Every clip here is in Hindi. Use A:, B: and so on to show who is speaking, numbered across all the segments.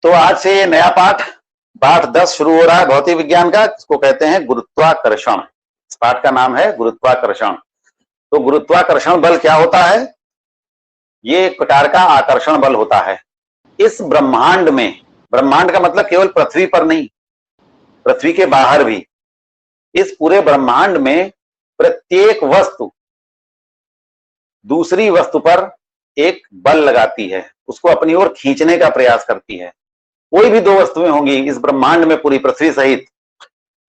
A: तो आज से ये नया पाठ पाठ 10 शुरू हो रहा है भौतिक विज्ञान का, इसको कहते हैं गुरुत्वाकर्षण। इस पाठ का नाम है गुरुत्वाकर्षण। तो गुरुत्वाकर्षण बल क्या होता है? ये एक प्रकार का आकर्षण बल होता है इस ब्रह्मांड में। ब्रह्मांड का मतलब केवल पृथ्वी पर नहीं, पृथ्वी के बाहर भी, इस पूरे ब्रह्मांड में प्रत्येक वस्तु दूसरी वस्तु पर एक बल लगाती है, उसको अपनी ओर खींचने का प्रयास करती है। कोई भी दो वस्तुएं होंगी इस ब्रह्मांड में, पूरी पृथ्वी सहित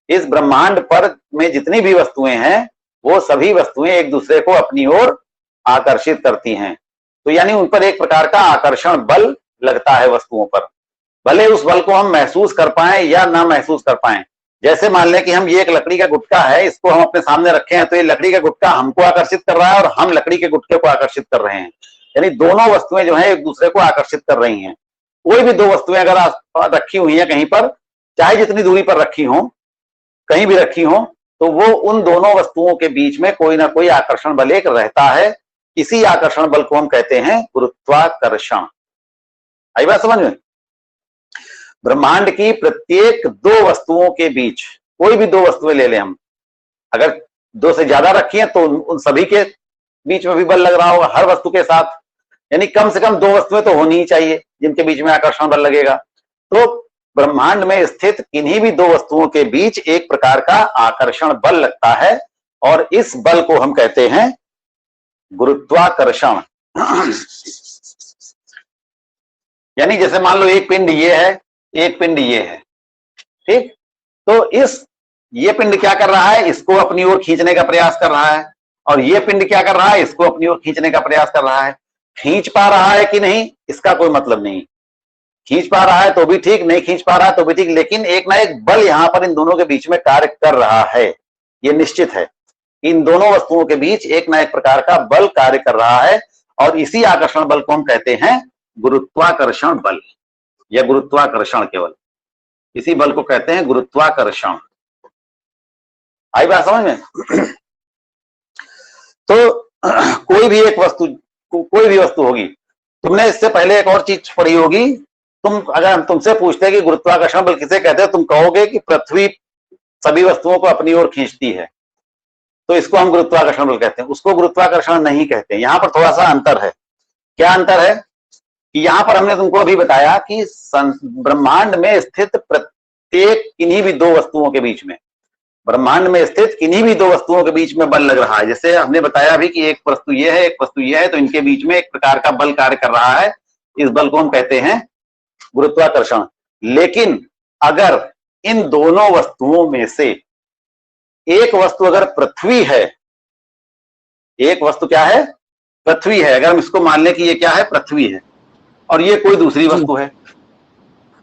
A: इस ब्रह्मांड पर में जितनी भी वस्तुएं हैं, वो सभी वस्तुएं एक दूसरे को अपनी ओर आकर्षित करती हैं। तो यानी उन पर एक प्रकार का आकर्षण बल लगता है वस्तुओं पर। भले उस बल को हम महसूस कर पाए या ना महसूस कर पाए। जैसे मान लें कि हम ये एक लकड़ी का गुटका है, इसको हम अपने सामने रखे हैं, तो ये लकड़ी का गुटका हमको आकर्षित कर रहा है और हम लकड़ी के गुटके को आकर्षित कर रहे हैं। यानी दोनों वस्तुएं जो है एक दूसरे को आकर्षित कर रही हैं। कोई भी दो वस्तुएं अगर रखी हुई हैं कहीं पर, चाहे जितनी दूरी पर रखी हो, कहीं भी रखी हो, तो वो उन दोनों वस्तुओं के बीच में कोई ना कोई आकर्षण बल एक रहता है। इसी आकर्षण बल को हम कहते हैं गुरुत्वाकर्षण। आई बात समझ में? ब्रह्मांड की प्रत्येक दो वस्तुओं के बीच, कोई भी दो वस्तुएं ले लें हम, अगर दो से ज्यादा रखी हैं तो उन सभी के बीच में भी बल लग रहा होगा, हर वस्तु के साथ। यानी कम से कम दो वस्तुएं तो होनी ही चाहिए जिनके बीच में आकर्षण बल लगेगा। तो ब्रह्मांड में स्थित किन्हीं भी दो वस्तुओं के बीच एक प्रकार का आकर्षण बल लगता है और इस बल को हम कहते हैं गुरुत्वाकर्षण। यानी जैसे मान लो एक पिंड ये है, एक पिंड ये है, ठीक? तो ये पिंड क्या कर रहा है? इसको अपनी ओर खींचने का प्रयास कर रहा है, और ये पिंड क्या कर रहा है? इसको अपनी ओर खींचने का प्रयास कर रहा है। खींच पा रहा है कि नहीं इसका कोई मतलब नहीं। खींच पा रहा है तो भी ठीक, नहीं खींच पा रहा है तो भी ठीक, लेकिन एक ना एक बल यहां पर इन दोनों के बीच में कार्य कर रहा है, ये निश्चित है। इन दोनों वस्तुओं के बीच एक ना एक प्रकार का बल कार्य कर रहा है और इसी आकर्षण बल को हम कहते हैं गुरुत्वाकर्षण बल या गुरुत्वाकर्षण। केवल इसी बल को कहते हैं गुरुत्वाकर्षण। आई बात समझ में? तो कोई भी वस्तु होगी। तुमने इससे पहले एक और चीज पढ़ी होगी। अगर हम तुमसे पूछते हैं कि गुरुत्वाकर्षण बल किसे कहते हैं, तुम कहोगे कि पृथ्वी सभी वस्तुओं को अपनी ओर खींचती है, तो इसको हम गुरुत्वाकर्षण बल कहते हैं। उसको गुरुत्वाकर्षण नहीं कहते। यहां पर थोड़ा सा अंतर है। क्या अंतर है? कि यहां पर हमने तुमको अभी बताया कि ब्रह्मांड में स्थित प्रत्येक किन्हीं भी दो वस्तुओं के बीच में, ब्रह्मांड में स्थित किन्हीं भी दो वस्तुओं के बीच में बल लग रहा है। जैसे हमने बताया भी कि एक वस्तु ये है, एक वस्तु ये है, तो इनके बीच में एक प्रकार का बल कार्य कर रहा है। इस बल को हम कहते हैं गुरुत्वाकर्षण। लेकिन अगर इन दोनों वस्तुओं में से एक वस्तु अगर पृथ्वी है, एक वस्तु क्या है? पृथ्वी है। अगर हम इसको मान लें कि ये क्या है? पृथ्वी है, और ये कोई दूसरी वस्तु है,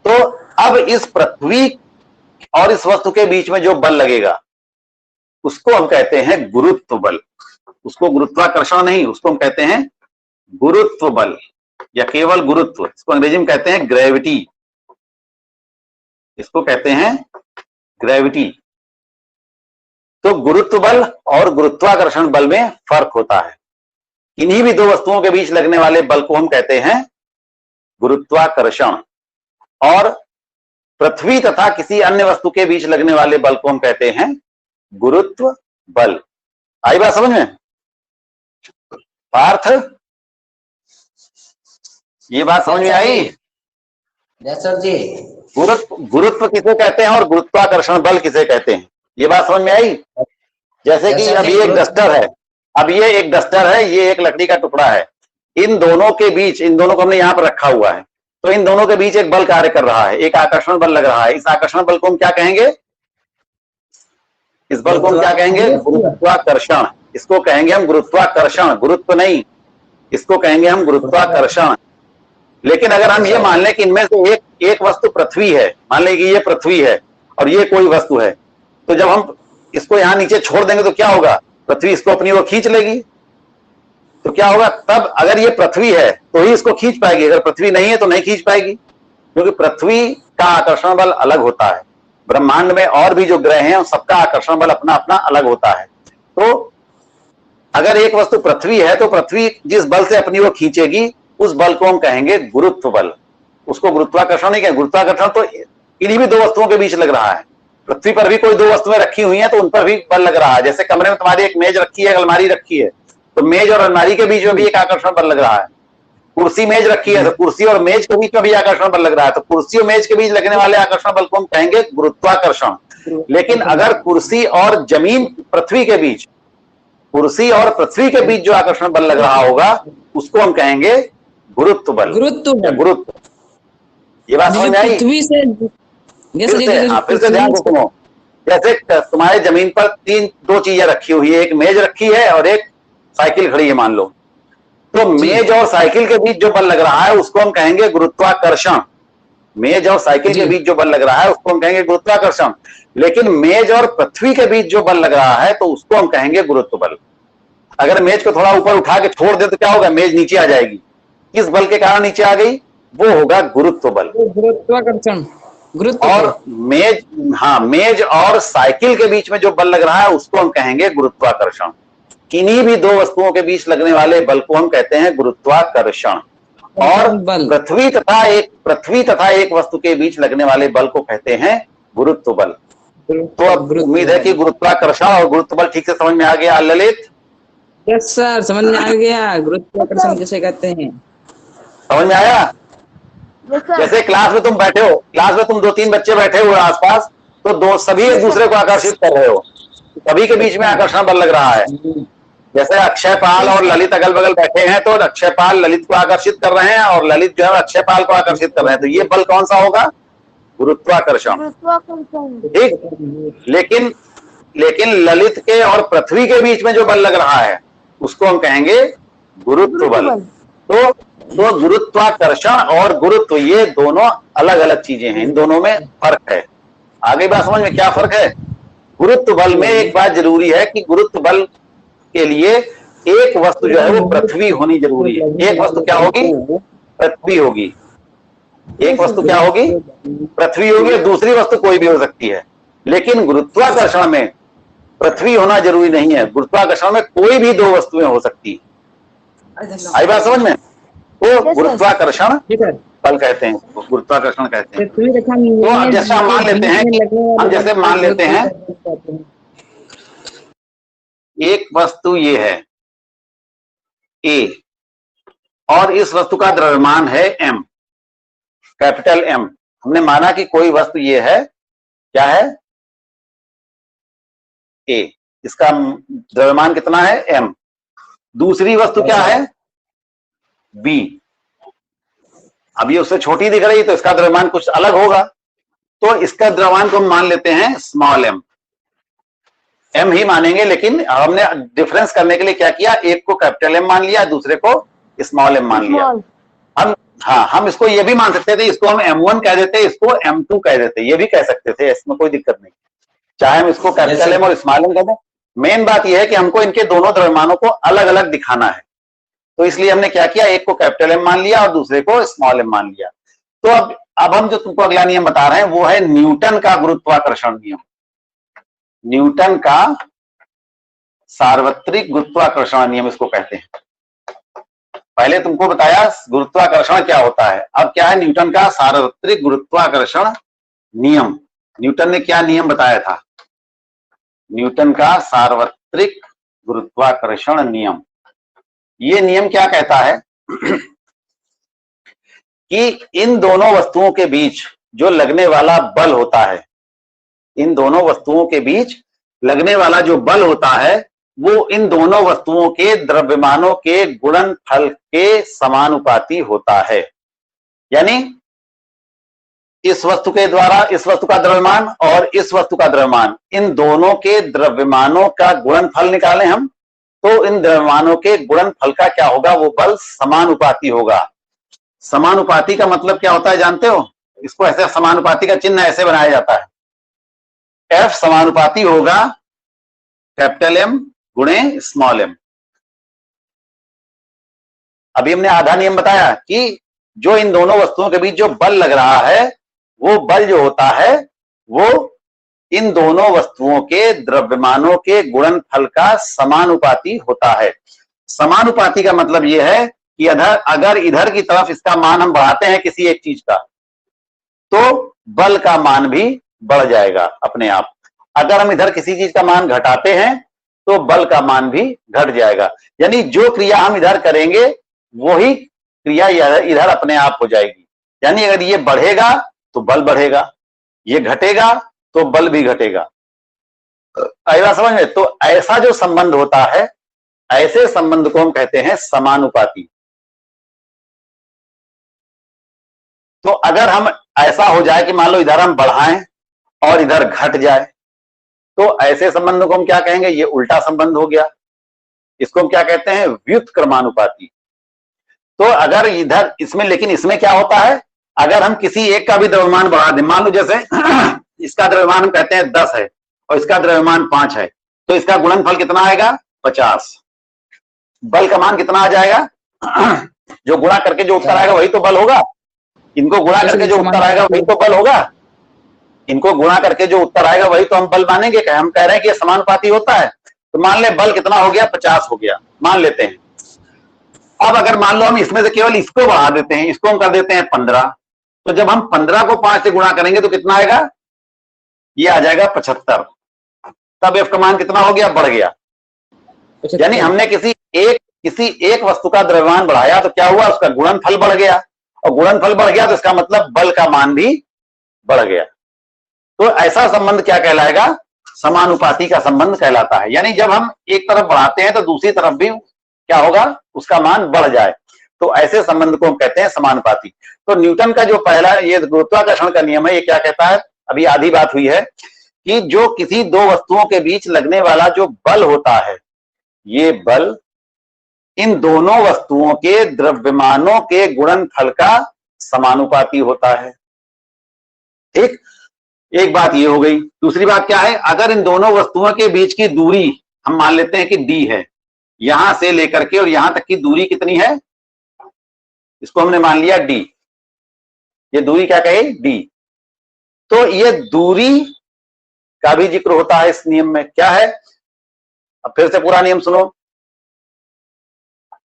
A: तो अब इस पृथ्वी और इस वस्तु के बीच में जो बल लगेगा उसको हम कहते हैं गुरुत्व बल। उसको गुरुत्वाकर्षण नहीं, उसको हम कहते हैं गुरुत्व बल या केवल गुरुत्व। इसको अंग्रेजी में कहते हैं ग्रेविटी। इसको कहते हैं ग्रेविटी। तो गुरुत्व बल और गुरुत्वाकर्षण बल में फर्क होता है। इन्हीं भी दो वस्तुओं के बीच लगने वाले बल को हम कहते हैं गुरुत्वाकर्षण, और पृथ्वी तथा किसी अन्य वस्तु के बीच लगने वाले बल को हम कहते हैं गुरुत्व बल। आई बात समझ में? पार्थ, ये बात समझ में आई?
B: सर जी।
A: गुरुत्व किसे कहते हैं और गुरुत्वाकर्षण बल किसे कहते हैं, ये बात समझ में आई? जैसे कि अब ये एक डस्टर है, ये एक लकड़ी का टुकड़ा है। इन दोनों के बीच, इन दोनों को हमने यहां पर रखा हुआ है, तो इन दोनों के बीच एक बल कार्य कर रहा है, एक आकर्षण बल लग रहा है। इस आकर्षण बल को हम क्या कहेंगे? इस बल को हम क्या कहेंगे? गुरुत्वाकर्षण। इसको कहेंगे हम गुरुत्वाकर्षण, गुरुत्व नहीं, इसको कहेंगे हम गुरुत्वाकर्षण। लेकिन अगर हम ये मान लें कि इनमें से एक वस्तु पृथ्वी है, मान लें कि ये पृथ्वी है और ये कोई वस्तु है, तो जब हम इसको यहां नीचे छोड़ देंगे तो क्या होगा? पृथ्वी इसको अपनी ओर खींच लेगी। तो क्या होगा? तब अगर ये पृथ्वी है तो ही इसको खींच पाएगी, अगर पृथ्वी नहीं है तो नहीं खींच पाएगी, क्योंकि पृथ्वी का आकर्षण बल अलग होता है। ब्रह्मांड में और भी जो ग्रह हैं सबका आकर्षण बल अपना अपना अलग होता है। तो अगर एक वस्तु पृथ्वी है तो पृथ्वी जिस बल से अपनी ओर खींचेगी उस बल को हम कहेंगे गुरुत्व बल। उसको गुरुत्वाकर्षण नहीं कहेंगे। गुरुत्वाकर्षण तो इन्हीं भी दो वस्तुओं के बीच लग रहा है। पृथ्वी पर भी कोई दो वस्तुएं रखी हुई हैं तो उन पर भी बल लग रहा है। जैसे कमरे में तुम्हारी एक मेज रखी है, अलमारी रखी है, तो मेज और अलमारी के बीच में भी एक आकर्षण बल लग रहा है। कुर्सी मेज रखी है तो कुर्सी और मेज के बीच में भी आकर्षण बल लग रहा है, तो कुर्सी और मेज के बीच लगने वाले आकर्षण बल को हम कहेंगे गुरुत्वाकर्षण। लेकिन अगर कुर्सी और जमीन पृथ्वी के बीच, कुर्सी और पृथ्वी के बीच जो आकर्षण बल लग रहा होगा उसको हम कहेंगे गुरुत्व बल। गुरुत्व, ये बात समझ में आई?
C: पृथ्वी से
A: फिर से ध्यान रखो। जैसे तुम्हारे जमीन पर दो चीजें रखी हुई है, एक मेज रखी है और एक साइकिल खड़ी है मान लो, तो मेज और साइकिल के बीच जो बल लग रहा है उसको हम कहेंगे गुरुत्वाकर्षण। मेज और साइकिल के बीच जो बल लग रहा है उसको हम कहेंगे गुरुत्वाकर्षण। लेकिन मेज और पृथ्वी के बीच जो बल लग रहा है तो उसको हम कहेंगे गुरुत्व बल। अगर मेज को थोड़ा ऊपर उठा के छोड़ दे तो क्या होगा, मेज नीचे आ जाएगी। किस बल के कारण नीचे आ गई? वो होगा गुरुत्व बल।
C: गुरुत्वाकर्षण।
A: और मेज और साइकिल के बीच में जो बल लग रहा है उसको हम कहेंगे गुरुत्वाकर्षण। किन्हीं भी दो वस्तुओं के बीच लगने वाले बल को हम कहते हैं गुरुत्वाकर्षण। और पृथ्वी तथा एक वस्तु के बीच लगने वाले बल को कहते हैं गुरुत्व बल। तो अब उम्मीद है कि गुरुत्वाकर्षण और गुरुत्व बल ठीक से समझ में आ गया ललित?
C: यस सर, समझ में आ गया। गुरुत्वाकर्षण जिसे कहते हैं। समझ
A: में आया? जैसे क्लास में तुम बैठे हो, क्लास में तुम 2-3 बच्चे बैठे हुए आसपास, तो सभी एक दूसरे को आकर्षित कर रहे हो, सभी के बीच में आकर्षण बल लग रहा है। जैसे अक्षयपाल और ललित अगल बगल बैठे हैं तो अक्षयपाल ललित को आकर्षित कर रहे हैं और ललित जो है अक्षयपाल को आकर्षित कर रहे हैं, तो ये बल कौन सा होगा? गुरुत्वाकर्षण। ठीक। लेकिन ललित के और पृथ्वी के बीच में जो बल लग रहा है उसको हम कहेंगे गुरुत्व बल। तो गुरुत्वाकर्षण और गुरुत्व ये दोनों अलग अलग चीजें हैं, इन दोनों में फर्क है। आगे बात समझ में क्या फर्क है? गुरुत्व बल में एक बात जरूरी है कि गुरुत्व बल के लिए एक वस्तु जो है वो पृथ्वी होनी जरूरी है। एक वस्तु क्या होगी? पृथ्वी होगी। एक वस्तु क्या होगी? पृथ्वी होगी। दूसरी वस्तु कोई भी हो सकती है। लेकिन गुरुत्वाकर्षण में पृथ्वी होना जरूरी नहीं है। गुरुत्वाकर्षण में कोई भी दो वस्तुएं हो सकती है। आई बात समझ में? तो गुरुत्वाकर्षण बल कहते हैं, गुरुत्वाकर्षण कहते हैं। तो अब जैसे हम मान लेते हैं एक वस्तु ये है ए और इस वस्तु का द्रव्यमान है m, कैपिटल M। हमने माना कि कोई वस्तु ये है, क्या है? A। इसका द्रव्यमान कितना है? m। दूसरी वस्तु क्या है? B। अब ये उससे छोटी दिख रही तो इसका द्रव्यमान कुछ अलग होगा, तो इसका द्रव्यमान को हम मान लेते हैं स्मॉल m। m ही मानेंगे, लेकिन हमने डिफरेंस करने के लिए क्या किया? एक को कैपिटल M मान लिया, दूसरे को स्मॉल m मान लिया। हम इसको ये भी मान सकते थे, इसको हम M1 कह देते, इसको M2 कह देते, ये भी कह सकते थे, इसमें कोई दिक्कत नहीं। चाहे हम इसको कैपिटल M और स्मॉल m कह दें। मेन बात यह है कि हमको इनके दोनों द्रव्यमानों को अलग अलग दिखाना है, तो इसलिए हमने क्या किया? एक को कैपिटल M मान लिया और दूसरे को स्मॉल m मान लिया। तो अब हम जो तुमको अगला नियम बता रहे हैं वो है न्यूटन का गुरुत्वाकर्षण नियम। न्यूटन का सार्वत्रिक गुरुत्वाकर्षण नियम इसको कहते हैं। पहले तुमको बताया गुरुत्वाकर्षण क्या होता है, अब क्या है? न्यूटन का सार्वत्रिक गुरुत्वाकर्षण नियम। न्यूटन ने क्या नियम बताया था? न्यूटन का सार्वत्रिक गुरुत्वाकर्षण नियम। ये नियम क्या कहता है कि इन दोनों वस्तुओं के बीच जो लगने वाला बल होता है, इन दोनों वस्तुओं के बीच लगने वाला जो बल होता है वो इन दोनों वस्तुओं के द्रव्यमानों के गुणनफल के समानुपाती होता है। यानी इस वस्तु के द्वारा इस वस्तु का द्रव्यमान और इस वस्तु का द्रव्यमान, इन दोनों के द्रव्यमानों का गुणनफल निकालें हम, तो इन द्रव्यमानों के गुणनफल का क्या होगा? वो बल समानुपाती होगा। समानुपाती का मतलब क्या होता है जानते हो? इसको ऐसे समानुपाती का चिन्ह ऐसे बनाया जाता है, F समानुपाती होगा कैपिटल M गुणे स्मॉल m। अभी हमने आधा नियम बताया कि जो इन दोनों वस्तुओं के बीच जो बल लग रहा है वो बल जो होता है वो इन दोनों वस्तुओं के द्रव्यमानों के गुणनफल का समानुपाती होता है। समानुपाती का मतलब यह है कि अगर इधर की तरफ इसका मान हम बढ़ाते हैं किसी एक चीज का, तो बल का मान भी बढ़ जाएगा अपने आप। अगर हम इधर किसी चीज का मान घटाते हैं तो बल का मान भी घट जाएगा। यानी जो क्रिया हम इधर करेंगे वही क्रिया इधर अपने आप हो जाएगी। यानी अगर ये बढ़ेगा तो बल बढ़ेगा, ये घटेगा तो बल भी घटेगा। आई बात समझ में? तो ऐसा जो संबंध होता है, ऐसे संबंध को हम कहते हैं समानुपाती। तो अगर हम ऐसा हो जाए कि मान लो इधर हम बढ़ाएं और इधर घट जाए, तो ऐसे संबंध को हम क्या कहेंगे? ये उल्टा संबंध हो गया। इसको हम क्या कहते हैं? व्युत्क्रमानुपाती। तो अगर इधर इसमें, लेकिन इसमें क्या होता है, अगर हम किसी एक का भी द्रव्यमान बढ़ा दें, मान लो जैसे इसका द्रव्यमान हम कहते हैं 10 है और इसका द्रव्यमान 5 है, तो इसका गुणनफल कितना आएगा? 50। बल का मान कितना आ जाएगा? जो गुणा करके जो उत्तर आएगा वही तो बल होगा। इनको गुणा करके जो उत्तर आएगा वही तो बल होगा। इनको गुणा करके जो उत्तर आएगा वही तो हम बल मानेंगे। हम कह रहे हैं कि ये समानुपाती होता है। तो मान ले बल कितना हो गया? 50 हो गया, मान लेते हैं। अब अगर मान लो हम इसमें से केवल इसको बढ़ा देते हैं, इसको हम कर देते हैं 15, तो जब हम 15 को 5 से गुणा करेंगे तो कितना आएगा? ये आ जाएगा 75। तब एफ का मान कितना हो गया? बढ़ गया। यानी हमने किसी एक वस्तु का द्रव्यमान बढ़ाया तो क्या हुआ? उसका गुणनफल बढ़ गया, और गुणनफल बढ़ गया तो इसका मतलब बल का मान भी बढ़ गया। तो ऐसा संबंध क्या कहलाएगा? समानुपाती का संबंध कहलाता है। यानी जब हम एक तरफ बढ़ाते हैं तो दूसरी तरफ भी क्या होगा? उसका मान बढ़ जाए। तो ऐसे संबंध को हम कहते हैं समानुपाती। तो न्यूटन का जो पहला ये गुरुत्वाकर्षण का नियम है, ये क्या कहता है? अभी आधी बात हुई है कि जो किसी दो वस्तुओं के बीच लगने वाला जो बल होता है, ये बल इन दोनों वस्तुओं के द्रव्यमानों के गुणनफल का समानुपाती होता है। ठीक, एक बात ये हो गई। दूसरी बात क्या है? अगर इन दोनों वस्तुओं के बीच की दूरी हम मान लेते हैं कि डी है, यहां से लेकर के और यहां तक की दूरी कितनी है? इसको हमने मान लिया डी। ये दूरी क्या कहे? डी। तो ये दूरी का भी जिक्र होता है इस नियम में। क्या है? अब फिर से पूरा नियम सुनो।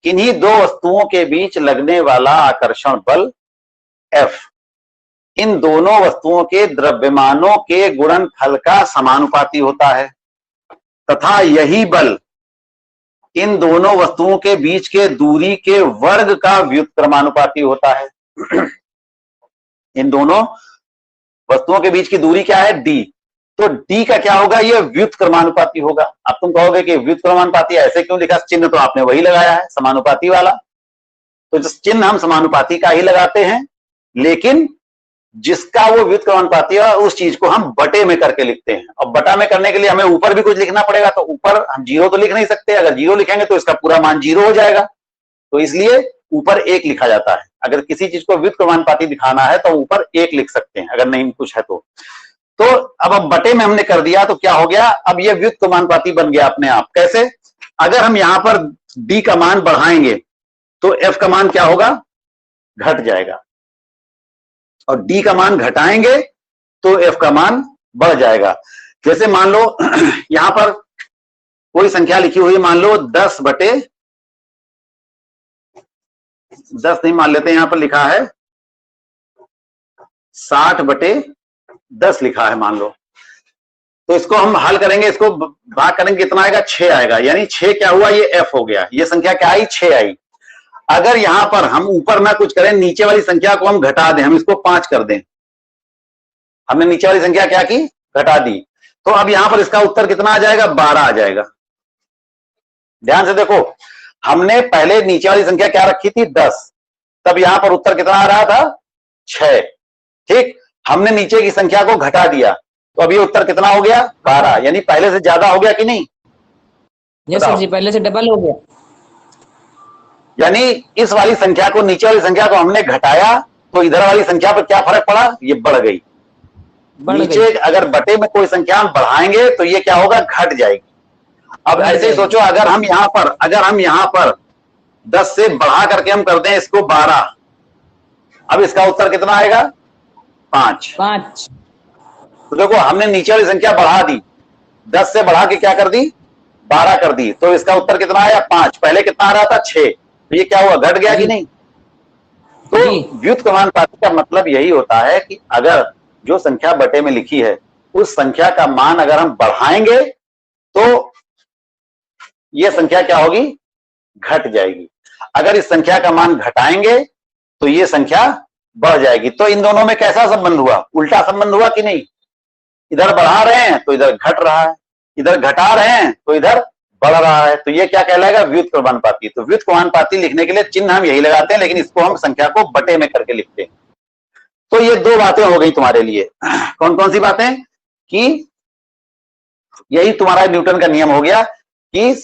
A: किन्हीं दो वस्तुओं के बीच लगने वाला आकर्षण बल F इन दोनों वस्तुओं के द्रव्यमानों के गुणनफल का समानुपाती होता है, तथा यही बल इन दोनों वस्तुओं के बीच के दूरी के वर्ग का व्युत्क्रमानुपाती होता है। इन दोनों वस्तुओं के बीच की दूरी क्या है? डी। तो डी का क्या होगा? ये व्युत्क्रमानुपाती होगा। अब तुम कहोगे कि व्युत्क्रमानुपाती ऐसे क्यों लिखा? चिन्ह तो आपने वही लगाया है, समानुपाती वाला। तो जिस चिन्ह हम समानुपाती का ही लगाते हैं, लेकिन जिसका वो व्युत्क्रमानुपाती है उस चीज को हम बटे में करके लिखते हैं। और बटा में करने के लिए हमें ऊपर भी कुछ लिखना पड़ेगा। तो ऊपर हम 0 तो लिख नहीं सकते। अगर 0 लिखेंगे तो इसका पूरा मान 0 हो जाएगा। तो इसलिए ऊपर 1 लिखा जाता है। अगर किसी चीज को व्युत्क्रमानुपाती दिखाना है तो ऊपर 1 लिख सकते हैं, अगर नहीं कुछ है तो। तो अब बटे में हमने कर दिया तो क्या हो गया? अब ये व्युत्क्रमानुपाती बन गया अपने आप। कैसे? अगर हम यहां पर डी का मान बढ़ाएंगे तो एफ का मान क्या होगा? घट जाएगा, और डी का मान घटाएंगे तो एफ का मान बढ़ जाएगा। जैसे मान लो यहां पर कोई संख्या लिखी हुई है, मान लो 10 बटे 10 नहीं मान लेते, यहां पर लिखा है 60 बटे 10 लिखा है मान लो। तो इसको हम हल करेंगे, इसको भाग करेंगे, कितना आएगा? 6 आएगा। यानी 6 क्या हुआ? ये एफ हो गया। ये संख्या क्या आई? 6 आई। अगर यहां पर हम ऊपर ना कुछ करें, नीचे वाली संख्या को हम घटा दें, हम इसको 5 कर दें। हमने नीचे वाली संख्या क्या की? घटा दी। तो अब यहां पर इसका उत्तर कितना आ जाएगा? 12 आ जाएगा। ध्यान से देखो, हमने पहले नीचे वाली संख्या क्या रखी थी? 10। तब यहां पर उत्तर कितना आ रहा था? 6। ठीक, हमने नीचे की संख्या को घटा दिया तो अभी उत्तर कितना हो गया? 12। यानी पहले से ज्यादा हो गया कि नहीं?
C: यस सर जी, पहले से डबल हो गया।
A: यानी इस वाली संख्या को, नीचे वाली संख्या को हमने घटाया तो इधर वाली संख्या पर क्या फर्क पड़ा? ये बढ़ गई। नीचे अगर बटे में कोई संख्या हम बढ़ाएंगे तो ये क्या होगा? घट जाएगी। अब ऐसे ही सोचो, अगर हम यहां पर 10 से बढ़ा करके हम कर दें इसको 12, अब इसका उत्तर कितना आएगा? 5। तो देखो, हमने नीचे वाली संख्या बढ़ा दी, 10 से बढ़ा के क्या कर दी? 12 कर दी। तो इसका उत्तर कितना आया? 5। पहले कितना आ रहा था? 6। तो ये क्या हुआ, घट गया कि नहीं। तो व्युत्क्रमानुपाती का मतलब यही होता है कि अगर जो संख्या बटे में लिखी है उस संख्या का मान अगर हम बढ़ाएंगे तो ये संख्या क्या होगी, घट जाएगी। अगर इस संख्या का मान घटाएंगे तो ये संख्या बढ़ जाएगी। तो इन दोनों में कैसा संबंध हुआ, उल्टा संबंध हुआ कि नहीं। इधर बढ़ा रहे हैं तो इधर घट रहा है, इधर घटा रहे हैं तो इधर बढ़ रहा है। तो ये क्या कहलाएगा, व्युत्क्रमानुपाती। तो व्युत्क्रमानुपाती लिखने के लिए चिन्ह हम यही लगाते हैं, लेकिन इसको हम संख्या को बटे में करके लिखते हैं। तो ये दो बातें हो गई तुम्हारे लिए। कौन कौन सी बातें, कि यही तुम्हारा न्यूटन का नियम हो गया कि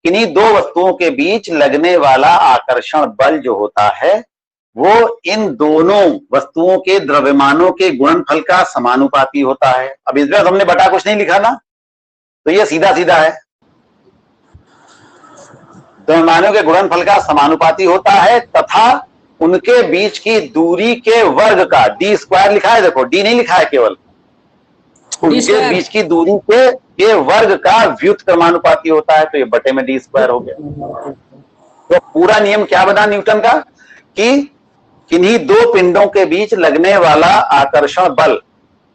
A: किन्हीं दो वस्तुओं के बीच लगने वाला आकर्षण बल जो होता है वो इन दोनों वस्तुओं के द्रव्यमानों के गुणनफल का समानुपाती होता है। अब इस बार हमने बटा कुछ नहीं लिखा ना, तो ये सीधा सीधा है, द्रव्यमानों के गुणनफल का समानुपाती होता है तथा उनके बीच की दूरी के वर्ग का, डी स्क्वायर लिखा है, देखो डी नहीं लिखा है केवल, उनके बीच की दूरी के वर्ग का व्युत्क्रमानुपाती होता है। तो ये बटे में डी स्क्वायर हो गया। तो पूरा नियम क्या बना न्यूटन का, कि किन्हीं दो पिंडों के बीच लगने वाला आकर्षण बल,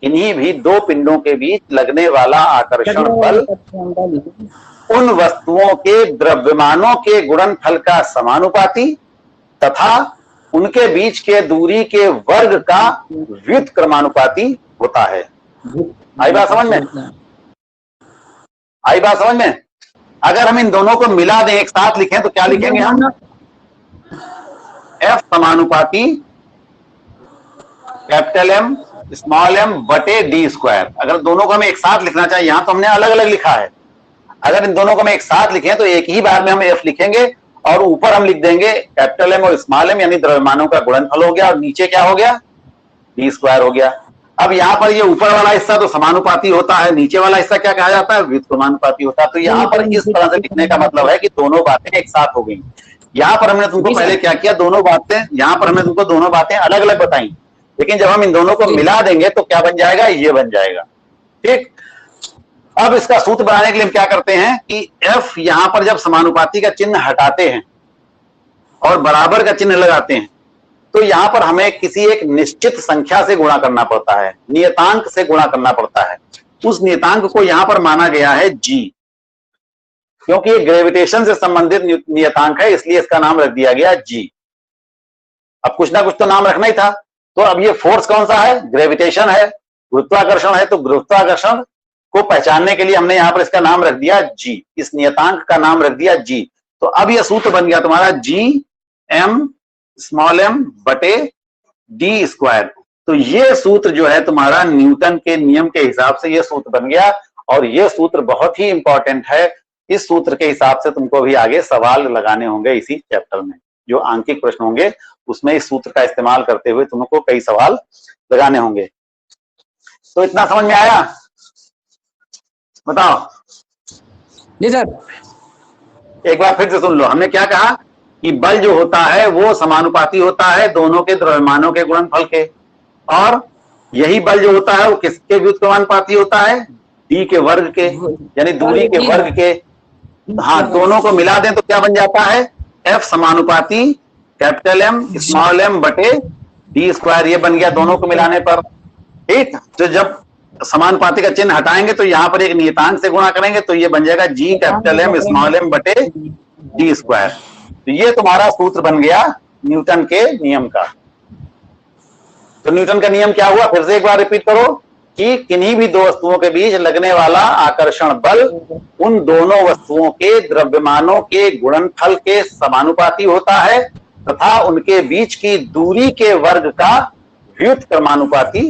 A: किन्हीं भी दो पिंडों के बीच लगने वाला आकर्षण बल उन वस्तुओं के द्रव्यमानों के गुणनफल का समानुपाती तथा उनके बीच के दूरी के वर्ग का व्युत्क्रमानुपाती होता है। आई बात समझ में, आई बात समझ में। अगर हम इन दोनों को मिला दें, एक साथ लिखें, तो क्या लिखेंगे हम, एफ समानुपाती कैपिटल एम स्मॉल एम बटे डी स्क्वायर। अगर दोनों को हमें एक साथ लिखना चाहिए, यहां तो हमने अलग अलग लिखा है, अगर इन दोनों को हम एक साथ लिखें तो एक ही बार में हम एफ लिखेंगे और ऊपर हम लिख देंगे कैपिटल एम और स्मॉल एम, यानी द्रव्यमानों का गुणनफल हो गया, और नीचे क्या हो गया, डी स्क्वायर हो गया। अब यहाँ पर ये ऊपर वाला हिस्सा तो समानुपाती होता है, नीचे वाला हिस्सा क्या कहा जाता है, व्युत्क्रमानुपाती होता है। तो यहाँ पर इस तरह से लिखने का मतलब है कि दोनों बातें एक साथ हो गई। यहाँ पर हमने तुमको पहले क्या किया, दोनों बातें, यहाँ पर हमने तुमको दोनों बातें अलग अलग बताई, लेकिन जब हम इन दोनों को मिला देंगे तो क्या बन जाएगा, ये बन जाएगा। ठीक, अब इसका सूत्र बनाने के लिए हम क्या करते हैं कि एफ यहां पर जब समानुपाती का चिन्ह हटाते हैं और बराबर का चिन्ह लगाते हैं तो यहां पर हमें किसी एक निश्चित संख्या से गुणा करना पड़ता है, नियतांक से गुणा करना पड़ता है। उस नियतांक को यहां पर माना गया है जी, क्योंकि ये ग्रेविटेशन से संबंधित नियतांक है, इसलिए इसका नाम रख दिया गया जी। अब कुछ ना कुछ तो नाम रखना ही था। तो अब ये फोर्स कौन सा है, ग्रेविटेशन है, गुरुत्वाकर्षण है। तो गुरुत्वाकर्षण को पहचानने के लिए हमने यहां पर इसका नाम रख दिया जी, इस नियतांक का नाम रख दिया जी। तो अब यह सूत्र बन गया तुम्हारा जी एम स्मॉल एम बटे डी स्क्वायर। तो ये सूत्र जो है तुम्हारा न्यूटन के नियम के हिसाब से ये सूत्र बन गया, और ये सूत्र बहुत ही इंपॉर्टेंट है। इस सूत्र के हिसाब से तुमको भी आगे सवाल लगाने होंगे इसी चैप्टर में, जो आंकिक प्रश्न होंगे उसमें इस सूत्र का इस्तेमाल करते हुए तुमको कई सवाल लगाने होंगे। तो इतना समझ में आया, बताओ।
C: जी सर।
A: एक बार फिर से सुन लो, हमने क्या कहा कि बल जो होता है वो समानुपाती होता है दोनों के द्रव्यमानों के गुणनफल के, और यही बल जो होता है वो किसके व्युत्क्रमानुपाती होता है, डी के वर्ग के, यानी दूरी के वर्ग के। हाँ, दोनों को मिला दें तो क्या बन जाता है, एफ समानुपाती कैपिटल एम स्मॉल एम बटे डी स्क्वायर, ये बन गया दोनों को मिलाने पर। ठीक, तो जब समानुपाती का चिन्ह हटाएंगे तो यहां पर एक नियतांक से गुणा करेंगे तो ये बन जाएगा G capital M small M बटे डी स्क्वायर। तो ये तुम्हारा सूत्र बन गया न्यूटन के नियम का। तो न्यूटन का नियम क्या हुआ, फिर से एक बार रिपीट करो, कि किन्हीं भी दो वस्तुओं के बीच लगने वाला आकर्षण बल उन दोनों वस्तुओं के द्रव्यमानों के गुणनफल के समानुपाती होता है तथा उनके बीच की दूरी के वर्ग का व्युत्क्रमानुपाती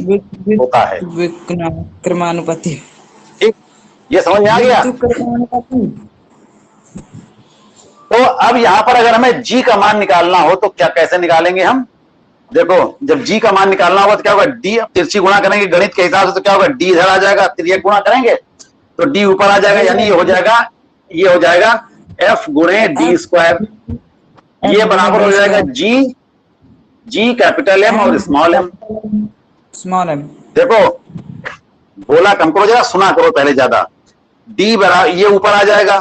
A: होता है।
C: क्रमानुपाती।
A: ठीक, ये समझ में आ गया। तो अब यहां पर अगर हमें जी का मान निकालना हो तो क्या, कैसे निकालेंगे हम, देखो जब जी का मान निकालना होगा तो क्या होगा, डी तिरछी गुणा करेंगे गणित के हिसाब से, तो क्या होगा, डी इधर आ जाएगा, तिरछी गुणा करेंगे तो डी ऊपर आ जाएगा, यानी ये हो जाएगा एफ गुणे डी स्क्वायर। ये बराबर हो जाएगा जी कैपिटल एम और स्मॉल एम। देखो बोला कम करो जरा, सुना करो पहले ज्यादा। डी बराबर ये ऊपर आ जाएगा,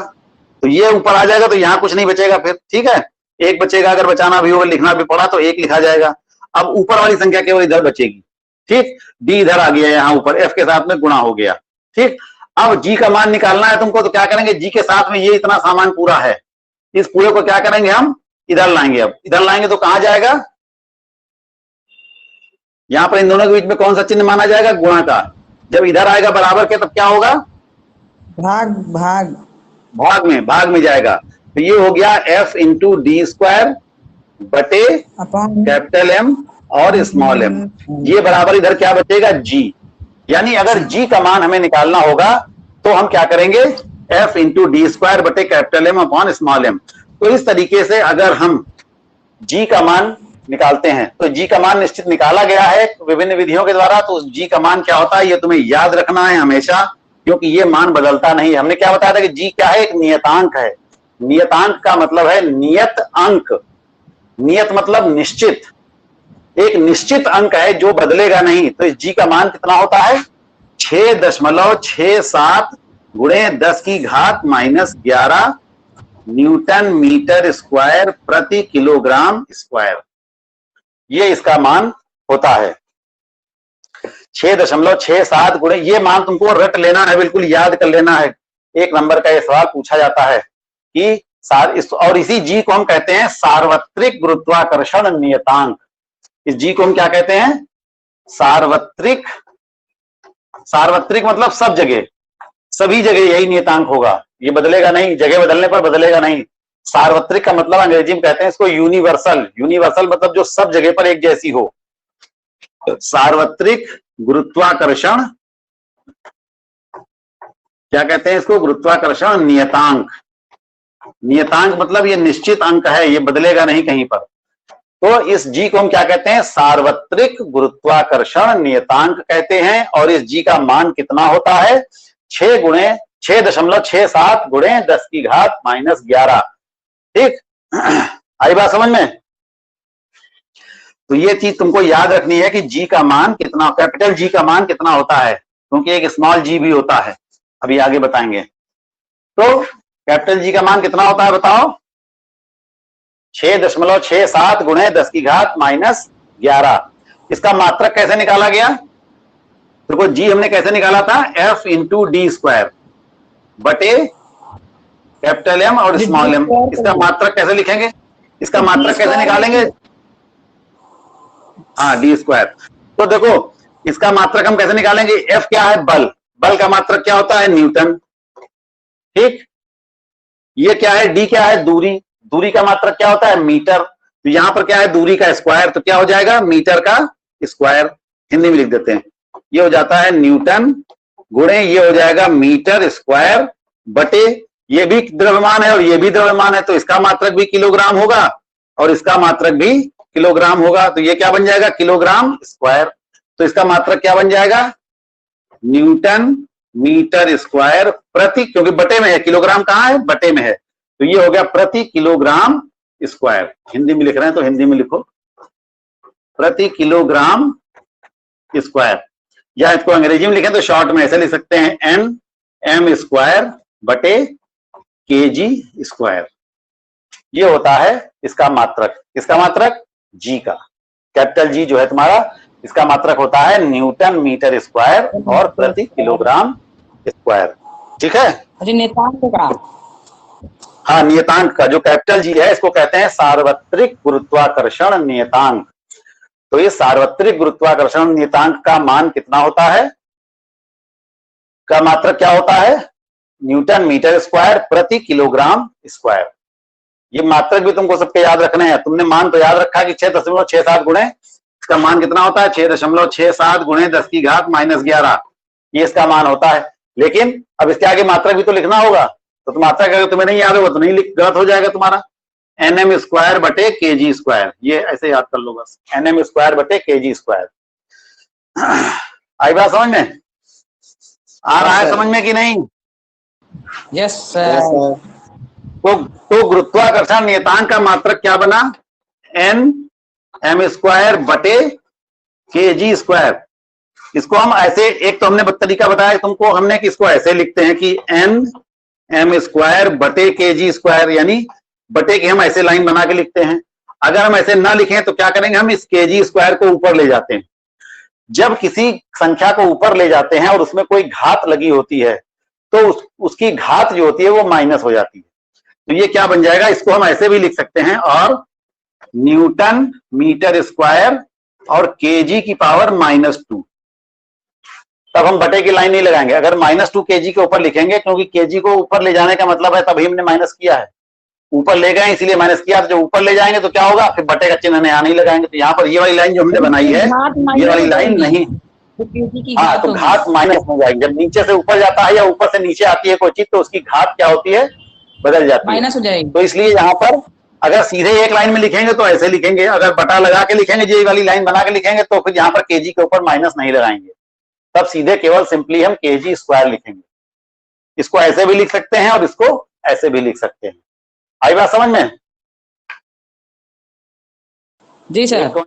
A: तो ये ऊपर आ जाएगा तो यहां कुछ नहीं बचेगा फिर, ठीक है। एक बचेगा, अगर बचाना भी होगा, लिखना भी पड़ा तो एक लिखा जाएगा। अब ऊपर वाली संख्या केवल इधर बचेगी, ठीक। डी इधर आ गया, यहाँ ऊपर एफ के साथ में गुणा हो गया, ठीक। अब जी का मान निकालना है तुमको, तो क्या करेंगे, जी के साथ में ये इतना सामान पूरा है, इस पूरे को क्या करेंगे हम इधर लाएंगे। अब इधर लाएंगे तो कहां जाएगा, यहां पर इन दोनों के बीच में कौन सा चिन्ह माना जाएगा, गुणा का। जब इधर आएगा बराबर के, तब क्या होगा,
C: भाग भाग
A: भाग में जाएगा। तो ये हो गया एफ इंटू डी स्क्वायर बटे
C: अपॉन
A: कैपिटल एम और स्मॉल एम। ये बराबर इधर क्या बचेगा, जी। यानी अगर जी का मान हमें निकालना होगा तो हम क्या करेंगे, एफ इंटू डी स्क्वायर बटे capital M upon small M. तो इस तरीके से अगर हम जी का मान निकालते हैं, तो जी का मान निश्चित निकाला गया है विभिन्न विधियों के द्वारा। तो जी का मान क्या होता है, ये तुम्हें याद रखना है हमेशा, क्योंकि ये मान बदलता नहीं। हमने क्या बताया था कि जी क्या है, एक नियतांक है। नियतांक का मतलब है नियत अंक, नियत मतलब निश्चित, एक निश्चित अंक है जो बदलेगा नहीं। तो इस जी का मान कितना होता है, 6.67 गुणे 10 की घात -11 न्यूटन मीटर स्क्वायर प्रति किलोग्राम स्क्वायर। ये इसका मान होता है 6.67 गुणे। ये मान तुमको रट लेना है, बिल्कुल याद कर लेना है। एक नंबर का ये सवाल पूछा जाता है कि और इसी जी को हम कहते हैं सार्वत्रिक गुरुत्वाकर्षण नियतांक। इस जी को हम क्या कहते हैं, सार्वत्रिक। सार्वत्रिक मतलब सब जगह, सभी जगह यही नियतांक होगा, ये बदलेगा नहीं, जगह बदलने पर बदलेगा नहीं। सार्वत्रिक का मतलब अंग्रेजी में कहते हैं इसको यूनिवर्सल। यूनिवर्सल मतलब जो सब जगह पर एक जैसी हो। सार्वत्रिक गुरुत्वाकर्षण क्या कहते हैं इसको, गुरुत्वाकर्षण नियतांक। नियतांक मतलब ये निश्चित अंक है, ये बदलेगा नहीं कहीं पर। तो इस जी को हम क्या कहते हैं, सार्वत्रिक गुरुत्वाकर्षण नियतांक कहते हैं। और इस जी का मान कितना होता है, 6.67 गुणे 10 की घात -11। ठीक, आई बात समझ में। तो ये चीज तुमको याद रखनी है कि जी का मान कितना, कैपिटल जी का मान कितना होता है, क्योंकि एक स्मॉल जी भी होता है, अभी आगे बताएंगे। तो कैपिटल जी का मान कितना होता है बताओ, 6.67 गुणे 10 की घात -11। इसका मात्रक कैसे निकाला गया, देखो जी हमने कैसे निकाला था, एफ इंटू डी स्क्वायर बटे कैपिटल एम और स्मॉल एम। इसका मात्रक कैसे लिखेंगे, इसका मात्रक कैसे निकालेंगे, हाँ डी स्क्वायर। तो देखो इसका मात्रक हम कैसे निकालेंगे, एफ क्या है, बल, बल का मात्रक क्या होता है, न्यूटन। ठीक, ये क्या है, डी क्या है, दूरी, दूरी का मात्रक क्या होता है, मीटर। तो यहां पर क्या है, दूरी का स्क्वायर, तो क्या हो जाएगा, मीटर का स्क्वायर। हिंदी में लिख देते हैं, ये हो जाता है न्यूटन गुणे ये हो जाएगा मीटर स्क्वायर बटे, ये भी द्रव्यमान है और ये भी द्रव्यमान है, तो इसका मात्रक भी किलोग्राम होगा और इसका मात्रक भी किलोग्राम होगा। तो ये क्या बन जाएगा, किलोग्राम स्क्वायर। तो इसका मात्रक क्या बन जाएगा, न्यूटन मीटर स्क्वायर प्रति, क्योंकि बटे में है, किलोग्राम कहां है, बटे में है, तो ये हो गया प्रति किलोग्राम स्क्वायर। हिंदी में लिख रहे हैं तो हिंदी में लिखो, प्रति किलोग्राम स्क्वायर। या इसको अंग्रेजी में लिखें तो शॉर्ट में ऐसे लिख सकते हैं, एन एम स्क्वायर बटे केजी स्क्वायर। ये होता है इसका मात्रक, इसका मात्रक जी का, कैपिटल जी जो है तुम्हारा, इसका मात्रक होता है न्यूटन मीटर स्क्वायर और प्रति किलोग्राम स्क्वायर। ठीक है,
C: अरे नियतांक का,
A: हाँ नियतांक का, जो कैपिटल जी है इसको कहते हैं सार्वत्रिक गुरुत्वाकर्षण नियतांक। तो ये सार्वत्रिक गुरुत्वाकर्षण नियतांक का मान कितना होता है, का मात्रक क्या होता है, न्यूटन मीटर स्क्वायर प्रति किलोग्राम स्क्वायर। ये मात्रक भी तुमको सबके याद रखने हैं। तुमने मान तो याद रखा है कि 6.67 गुणे, इसका मान कितना होता है, 6.67 गुणे 10 की घात -11, ये इसका मान होता है। लेकिन अब इसके आगे मात्रक भी तो लिखना होगा, तो मात्रक अगर तुम्हें नहीं याद होगा तो नहीं लिख, गलत हो जाएगा तुम्हारा। एनएम स्क्वायर बटे केजी स्क्वायर, ये ऐसे याद कर लो बस, एनएम स्क्वायर बटे केजी स्क्वायर। आई बात समझ में, आ रहा है समझ में कि नहीं,
C: यस सर।
A: तो गुरुत्वाकर्षण नियतांक का मात्रक क्या बना, एन एम स्क्वायर बटे केजी स्क्वायर। इसको हम ऐसे, एक तो हमने तरीका बताया तुमको हमने कि इसको ऐसे लिखते हैं कि एन एम स्क्वायर बटे केजी स्क्वायर, यानी बटे की हम ऐसे लाइन बना के लिखते हैं। अगर हम ऐसे ना लिखें तो क्या करेंगे, हम इस kg स्क्वायर को ऊपर ले जाते हैं। जब किसी संख्या को ऊपर ले जाते हैं और उसमें कोई घात लगी होती है तो उसकी घात जो होती है वो माइनस हो जाती है। तो ये क्या बन जाएगा, इसको हम ऐसे भी लिख सकते हैं, और न्यूटन मीटर स्क्वायर और kg की पावर -2। तब हम बटे की लाइन नहीं लगाएंगे। अगर -2 kg के ऊपर लिखेंगे, क्योंकि kg को ऊपर ले जाने का मतलब है तभी हमने माइनस किया है, ऊपर ले गए इसलिए माइनस किया। तो जब ऊपर ले जाएंगे तो क्या होगा, फिर बटे का चिन्ह यहाँ नहीं लगाएंगे। तो यहाँ पर ये वाली लाइन जो हमने बनाई है, ये वाली लाइन नहीं, हाँ, तो घात माइनस हो जाएगी। जब नीचे से ऊपर जाता है या ऊपर से नीचे आती है कोई चीज तो उसकी घात क्या होती है, बदल जाती है,
C: माइनस हो जाएगी।
A: तो इसलिए यहाँ पर अगर सीधे एक लाइन में लिखेंगे तो ऐसे लिखेंगे, अगर बटा लगा के लिखेंगे, ये वाली लाइन बना के लिखेंगे तो फिर यहाँ पर kg के ऊपर माइनस नहीं लगाएंगे, तब सीधे केवल सिंपली हम kg स्क्वायर लिखेंगे। इसको ऐसे भी लिख सकते हैं और इसको ऐसे भी लिख सकते हैं। आई बात समझ में?
C: जी सर।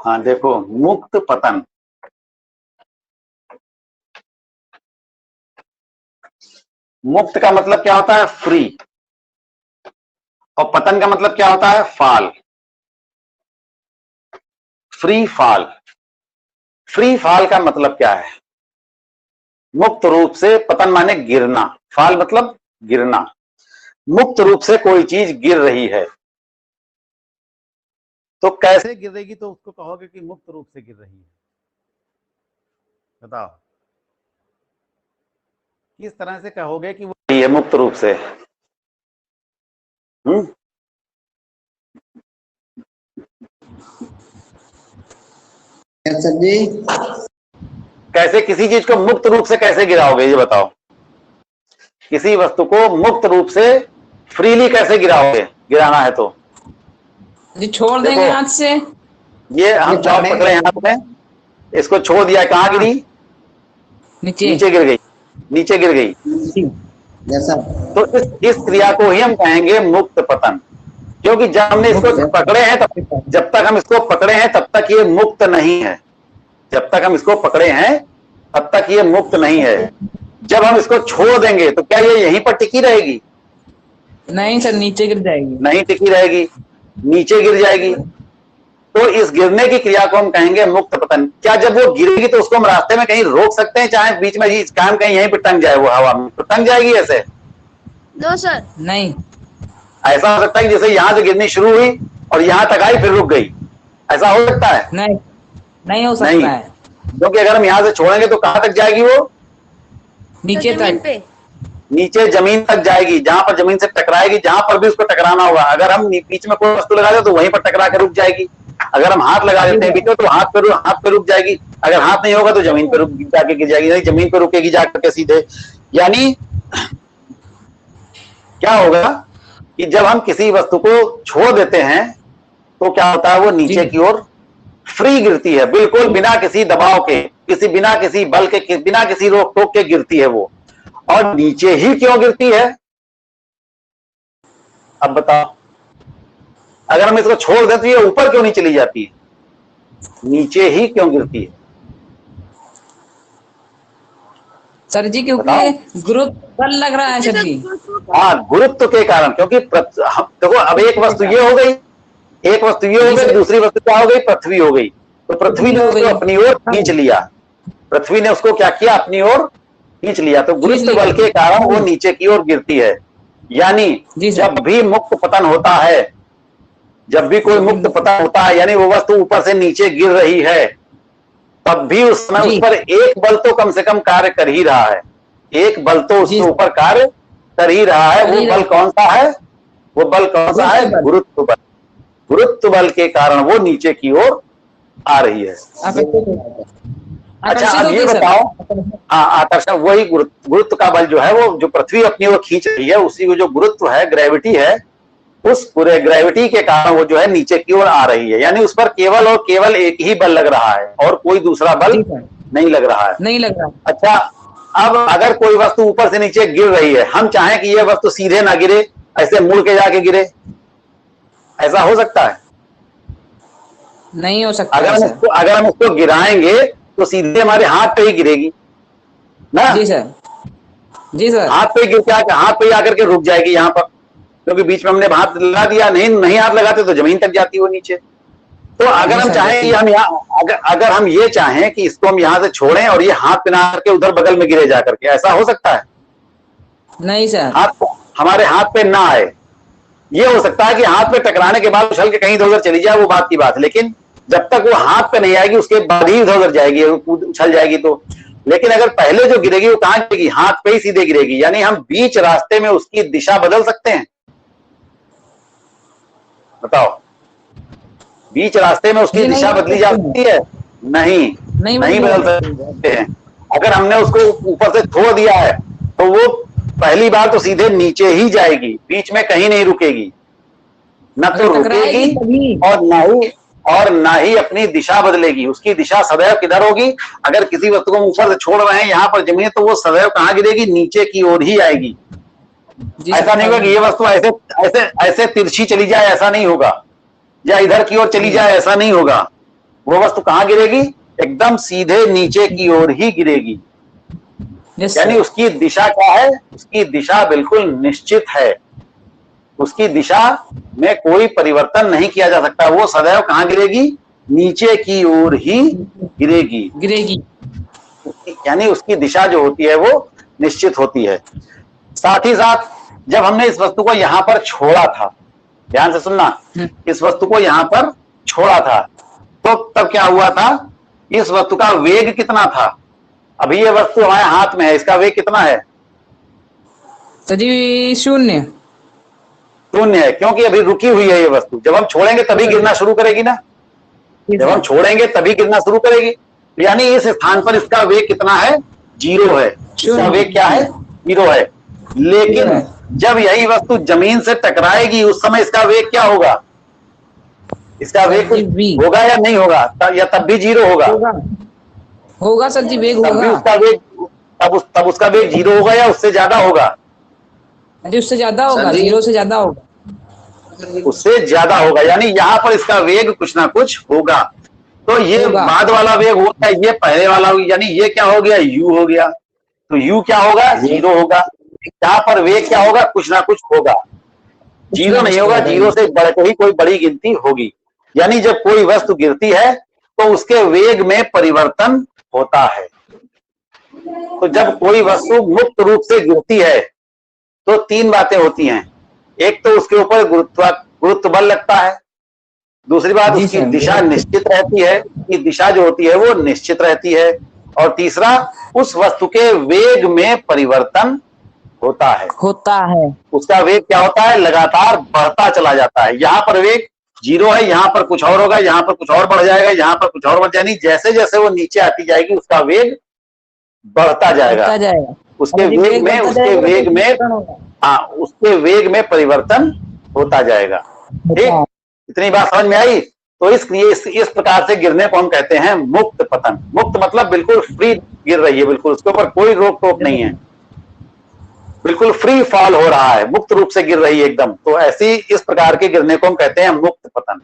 A: हाँ देखो, मुक्त पतन, मुक्त का मतलब क्या होता है, फ्री, और पतन का मतलब क्या होता है, फाल, फ्री फॉल। फ्री फॉल का मतलब क्या है, मुक्त रूप से, पतन माने गिरना, फॉल मतलब गिरना। मुक्त रूप से कोई चीज गिर रही है तो कैसे गिरेगी, तो उसको कहोगे कि मुक्त रूप से गिर रही है। बताओ किस तरह से कहोगे कि वो है मुक्त रूप से?
B: सर जी,
A: कैसे किसी चीज को मुक्त रूप से कैसे गिराओगे, ये बताओ। किसी वस्तु को मुक्त रूप से फ्रीली कैसे गिराओगे, गिराना है तो
C: जी छोड़ देंगे हाथ से।
A: ये हम चौक पकड़े हाथ में, इसको छोड़ दिया, कहाँ गिरी,
C: नीचे,
A: नीचे गिर गई, नीचे गिर गई।
B: जैसा
A: तो इस क्रिया को ही हम कहेंगे मुक्त पतन, क्योंकि जब हमने इसको पकड़े हैं तब, जब तक हम इसको पकड़े हैं तब तक ये मुक्त नहीं है। जब तक हम इसको पकड़े हैं तब तक ये मुक्त नहीं है। जब हम इसको छोड़ देंगे तो क्या ये यहीं पर टिकी रहेगी?
C: नहीं सर, नीचे गिर जाएगी।
A: नहीं टिकी रहेगी, नीचे गिर जाएगी। तो इस गिरने की क्रिया को हम कहेंगे मुक्त पतन। क्या जब वो गिरेगी तो उसको हम रास्ते में कहीं रोक सकते हैं, चाहे बीच में काम कहीं यहीं पर टंग जाए, वो हवा में तो टंग जाएगी ऐसे?
D: नो सर,
C: नहीं।
A: ऐसा हो सकता है कि जैसे यहां से गिरनी शुरू हुई और यहां तक आई फिर रुक गई, ऐसा हो सकता है?
C: नहीं, नहीं हो सकता है,
A: क्योंकि अगर हम यहां से छोड़ेंगे तो कहां तक जाएगी वो?
C: नीचे
D: जमीन
C: तक।
D: पे।
A: नीचे जमीन तक जाएगी, जहां पर जमीन से टकराएगी, जहां पर भी उसको टकराना होगा। अगर हम बीच में कोई वस्तु लगा दे तो वहीं पर टकरा कर रुक जाएगी। अगर हम हाथ लगा देते हैं बीच में तो हाथ पे रुक जाएगी। अगर हाथ नहीं होगा तो जमीन पे जाके गिर जाएगी, नहीं जमीन पे रुकेगी जाकर के सीधे। यानी क्या होगा कि जब हम किसी वस्तु को छोड़ देते हैं तो क्या होता है, वो नीचे की ओर फ्री गिरती है, बिल्कुल बिना किसी दबाव के, बिना किसी बल के, बिना किसी रोक टोक के गिरती है वो। और नीचे ही क्यों गिरती है, अब बताओ। अगर हम इसको छोड़ देते हैं ऊपर क्यों नहीं चली जाती है, नीचे ही क्यों गिरती है?
C: सर जी क्योंकि गुरुत्व बल लग रहा है सर जी।
A: हाँ, गुरुत्व के कारण, क्योंकि देखो अब एक वस्तु ये हो गई, एक वस्तु ये हो गई, दूसरी वस्तु क्या हो गई, पृथ्वी हो गई। तो पृथ्वी ने उसको अपनी ओर खींच लिया, पृथ्वी ने उसको क्या किया, अपनी ओर खींच लिया। तो गुरुत्व बल के कारण वो नीचे की ओर गिरती है। यानी जब भी मुक्त पतन होता है, जब भी कोई मुक्त पतन होता है, यानी वो वस्तु ऊपर से नीचे गिर रही है, तब भी उस समय उस पर एक बल तो कम से कम कार्य कर ही रहा है, एक बल तो उसके ऊपर कार्य कर ही रहा है। वो बल कौन सा है, वो बल कौन सा है, गुरुत्व बल। गुरुत्व बल के कारण वो नीचे की ओर आ रही है। अच्छा अब ये बताओ, हाँ आकर्षण, वही गुरुत्व का बल जो है, वो जो पृथ्वी अपनी ओर खींच रही है, उसी को जो गुरुत्व है, ग्रेविटी है, उस पूरे ग्रेविटी के कारण वो जो है नीचे की ओर आ रही है। यानी उस पर केवल और केवल एक ही बल लग रहा है और कोई दूसरा बल नहीं लग रहा है,
C: नहीं लग रहा।
A: अच्छा अब अगर कोई वस्तु ऊपर से नीचे गिर रही है, हम चाहें कि यह वस्तु सीधे ना गिरे, ऐसे मुड़ के जाके गिरे, ऐसा हो सकता है?
C: नहीं हो सकता।
A: अगर हम उसको गिराएंगे तो सीधे हमारे हाथ पे ही गिरेगी ना?
C: जी सर, जी सर।
A: हाथ पे गिर के हाथ पे आकर के रुक जाएगी यहाँ पर, क्योंकि बीच में हमने हाथ लगा दिया, नहीं हाथ लगाते तो जमीन तक जाती वो नीचे। तो अगर हम चाहें कि हम यहाँ अगर हम ये चाहें कि इसको हम यहाँ से छोड़ें और ये हाथ पिना करके उधर बगल में गिरे जा करके, ऐसा हो सकता है?
C: नहीं सर।
A: हाथ हमारे हाथ पे ना आए। ये हो सकता है कि हाथ पे टकराने के बाद उछल के कहीं इधर उधर चली जाए, वो बात की बात है, लेकिन जब तक वो हाथ पे नहीं आएगी उसके बाद ही इधर उधर जाएगी, उछल जाएगी तो। लेकिन अगर पहले जो गिरेगी वो कहां गिरेगी? हाथ पे ही सीधे गिरेगी। यानी हम बीच रास्ते में उसकी दिशा बदल सकते हैं? बताओ, बीच रास्ते में उसकी दिशा बदली जा सकती है? नहीं बदल सकते हैं। अगर हमने उसको ऊपर से छोड़ दिया है तो वो पहली बार तो सीधे नीचे ही जाएगी, बीच में कहीं नहीं रुकेगी, न तो रुकेगी और ना ही अपनी दिशा बदलेगी। उसकी दिशा सदैव किधर होगी? अगर किसी वस्तु को ऊपर से छोड़ रहे हैं यहाँ पर जमीन, तो वो सदैव कहाँ गिरेगी? नीचे की ओर ही आएगी। ऐसा नहीं होगा कि ये वस्तु ऐसे ऐसे ऐसे तिरछी चली जाए, ऐसा नहीं होगा, या इधर की ओर चली जाए, ऐसा नहीं होगा। वो वस्तु कहाँ गिरेगी? एकदम सीधे नीचे की ओर ही गिरेगी। यानी उसकी दिशा क्या है? उसकी दिशा बिल्कुल निश्चित है। उसकी दिशा में कोई परिवर्तन नहीं किया जा सकता। वो सदैव कहाँ गिरेगी? नीचे की ओर ही गिरेगी। यानी उसकी दिशा जो होती है वो निश्चित होती है। साथ ही साथ जब हमने इस वस्तु को यहां पर छोड़ा था, ध्यान से सुनना, इस वस्तु को यहां पर छोड़ा था तो तब क्या हुआ था? इस वस्तु का वेग कितना था? अभी ये वस्तु हमारे हाथ में है, इसका वेग कितना है?
C: तो जी शून्य
A: है, क्योंकि अभी रुकी हुई है ये वस्तु। जब हम छोड़ेंगे तभी गिरना शुरू करेगी ना, जब हम छोड़ेंगे तभी गिरना शुरू करेगी। यानी इस स्थान पर इसका वेग कितना है? 0 है। इसका वेग क्या है? 0 है। लेकिन जब यही वस्तु जमीन से टकराएगी उस समय इसका वेग क्या होगा? इसका वेग होगा या नहीं होगा? या तब भी 0
C: होगा सर जी, वेग
A: तब भी
C: होगा।
A: उसका वेग तब उसका वेग 0 होगा या उससे ज्यादा होगा?
C: उससे ज्यादा होगा, 0 से ज्यादा होगा।
A: उससे ज्यादा होगा। यानी यहाँ पर इसका वेग कुछ ना कुछ होगा। तो ये बाद वाला वेग होता है, ये पहले वाला, यानी ये क्या हो गया? u हो गया। तो u क्या होगा? 0 होगा। यहाँ पर वेग क्या होगा? कुछ ना कुछ होगा। 0 नहीं होगा, 0 से बढ़ के ही कोई बड़ी गिनती होगी। यानी जब कोई वस्तु गिरती है तो उसके वेग में परिवर्तन होता है। तो जब कोई वस्तु मुक्त रूप से गिरती है तो 3 बातें होती हैं। एक तो उसके ऊपर गुरुत्व बल लगता है, दूसरी बात उसकी दिशा निश्चित रहती है, उसकी दिशा जो होती है वो निश्चित रहती है, और तीसरा उस वस्तु के वेग में परिवर्तन होता है। उसका वेग क्या होता है? लगातार बढ़ता चला जाता है। यहाँ पर वेग 0 है, यहाँ पर कुछ और होगा, यहाँ पर कुछ और बढ़ जाएगा, यहाँ पर कुछ और बढ़ जाएगा। जैसे जैसे वो नीचे आती जाएगी उसका वेग बढ़ता जाएगा। उसके वेग में परिवर्तन होता जाएगा। ठीक, इतनी बात समझ में आई? तो इस प्रकार से गिरने को हम कहते हैं मुक्त पतन। मुक्त मतलब बिल्कुल फ्री गिर रही है, बिल्कुल उसके ऊपर कोई रोक टोक नहीं है, बिल्कुल फ्री फॉल हो रहा है, मुक्त रूप से गिर रही है एकदम। तो ऐसी इस प्रकार के गिरने को हम कहते हैं मुक्त पतन।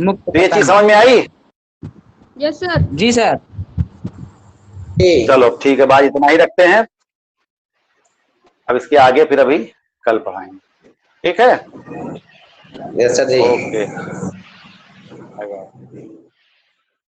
A: तो ये चीज समझ में आई?
D: Yes sir.
C: जी सर।
A: चलो ठीक है, बात इतना ही रखते हैं। अब इसके आगे फिर अभी कल पढ़ाएंगे, ठीक है?
B: यस सर जी।
A: Okay, bye bye.